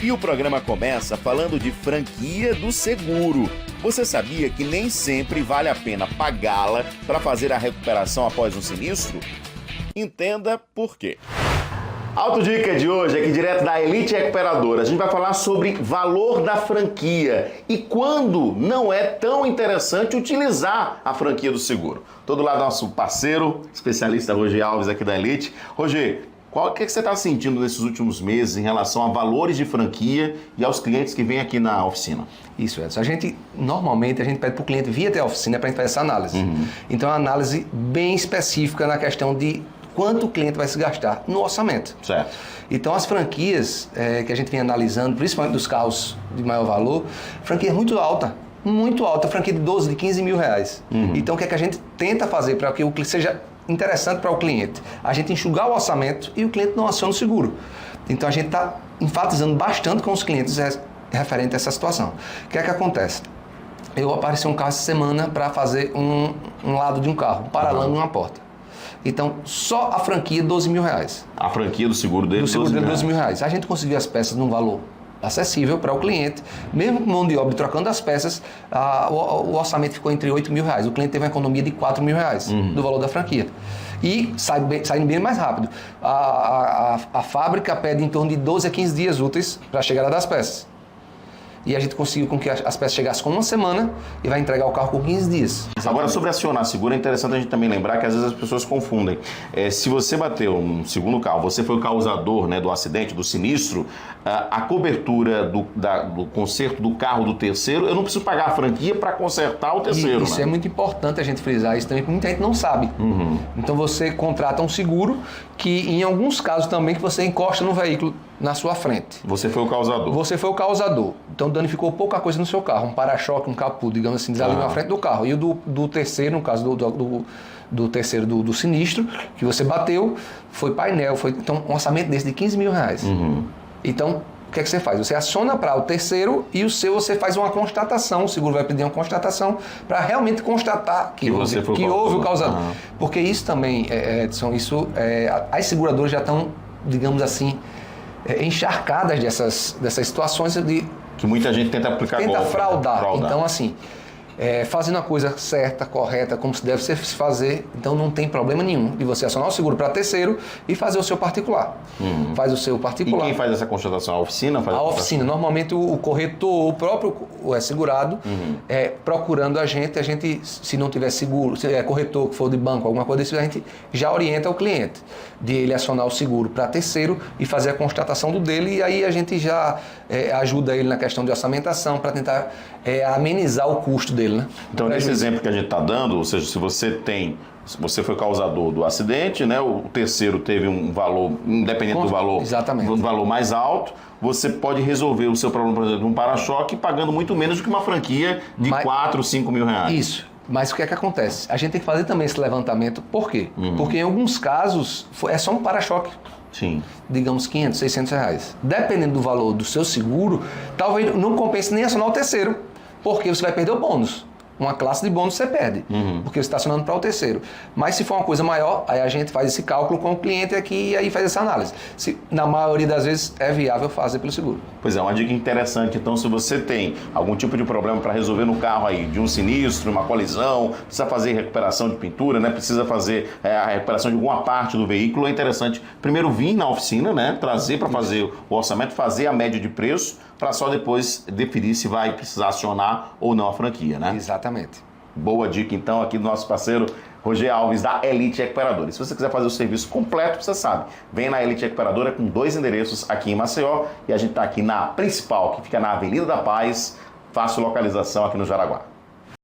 E o programa começa falando de franquia do seguro. Você sabia que nem sempre vale a pena pagá-la para fazer a recuperação após um sinistro? Entenda por quê. A Autodica de hoje, aqui direto da Elite Recuperadora, a gente vai falar sobre valor da franquia e quando não é tão interessante utilizar a franquia do seguro. Todo lado nosso parceiro, especialista Roger Alves aqui da Elite. Roger, o que você está sentindo nesses últimos meses em relação a valores de franquia e aos clientes que vêm aqui na oficina? Isso, Edson. Normalmente a gente pede para o cliente vir até a oficina para a gente fazer essa análise. Então é uma análise bem específica na questão de quanto o cliente vai se gastar no orçamento. Certo. Então as franquias que a gente vem analisando, principalmente dos carros de maior valor, franquia muito alta, franquia de 12, de 15 mil reais. Então o que é que a gente tenta fazer para que o cliente seja interessante para o cliente? A gente enxugar o orçamento e o cliente não aciona o seguro. Então a gente está enfatizando bastante com os clientes referente a essa situação. O que é que acontece? Eu apareci um carro essa semana para fazer um lado de um carro, um paralama em uma porta. Então, só a franquia, 12 mil reais. A franquia do seguro dele, 12 mil reais. A gente conseguiu as peças num valor acessível para o cliente, mesmo com mão de obra trocando as peças, o orçamento ficou entre 8 mil reais. O cliente teve uma economia de 4 mil reais do valor da franquia. E saindo bem mais rápido. A fábrica pede em torno de 12 a 15 dias úteis para a chegada das peças. E a gente conseguiu com que as peças chegassem com uma semana e vai entregar o carro com 15 dias. Agora, sobre acionar seguro, é interessante a gente também lembrar que às vezes as pessoas confundem. Se você bateu um segundo carro, você foi o causador, né, do acidente, do sinistro, a cobertura do conserto do carro do terceiro, eu não preciso pagar a franquia para consertar o terceiro. Isso né? É muito importante a gente frisar isso também, porque muita gente não sabe. Então você contrata um seguro que, em alguns casos também, que você encosta no veículo na sua frente. Você foi o causador. Você foi o causador. Então danificou pouca coisa no seu carro. Um para-choque, um capô, digamos assim, desalinhou na frente do carro. E o do terceiro, no caso do terceiro do sinistro, que você bateu, foi painel. Então um orçamento desse de 15 mil reais. Então, o que é que você faz? Você aciona para o terceiro e o seu você faz uma constatação. O seguro vai pedir uma constatação para realmente constatar que houve o causador. Porque isso também, Edson, as seguradoras já estão, digamos assim, encharcadas dessas situações de... Que muita gente tenta aplicar golpe. Tenta fraudar. Então, assim, fazendo a coisa certa, correta, como se deve se fazer, então não tem problema nenhum de você acionar o seguro para terceiro e fazer o seu particular. Faz o seu particular. E quem faz essa constatação? A oficina? A oficina. Normalmente o corretor, o próprio segurado, procurando a gente, se não tiver seguro, se é corretor que for de banco, alguma coisa desse, a gente já orienta o cliente de ele acionar o seguro para terceiro e fazer a constatação do dele, e aí a gente já ajuda ele na questão de orçamentação para tentar amenizar o custo dele. Né? Então, nesse exemplo que a gente está dando, ou seja, se você foi causador do acidente, né? O terceiro teve um valor, independente do valor, exatamente, um valor mais alto, você pode resolver o seu problema, por exemplo, de um para-choque pagando muito menos do que uma franquia de 4, 5 mil reais. Isso. Mas o que é que acontece? A gente tem que fazer também esse levantamento. Por quê? Porque em alguns casos é só um para-choque. Sim. Digamos 500, 600 reais. Dependendo do valor do seu seguro, talvez não compense nem acionar o terceiro, porque você vai perder o bônus. Uma classe de bônus você perde, porque você está acionando para o terceiro. Mas se for uma coisa maior, aí a gente faz esse cálculo com o cliente aqui e aí faz essa análise. Na maioria das vezes é viável fazer pelo seguro. Pois é, uma dica interessante. Então, se você tem algum tipo de problema para resolver no carro aí, de um sinistro, uma colisão, precisa fazer recuperação de pintura, né? Precisa fazer a recuperação de alguma parte do veículo, é interessante primeiro vir na oficina, né? Trazer para fazer o orçamento, fazer a média de preço, para só depois definir se vai precisar acionar ou não a franquia, né? Exatamente. Boa dica, então, aqui do nosso parceiro Roger Alves, da Elite Recuperadora. E se você quiser fazer o serviço completo, você sabe, vem na Elite Recuperadora com 2 endereços aqui em Maceió, e a gente está aqui na principal, que fica na Avenida da Paz, fácil localização aqui no Jaraguá.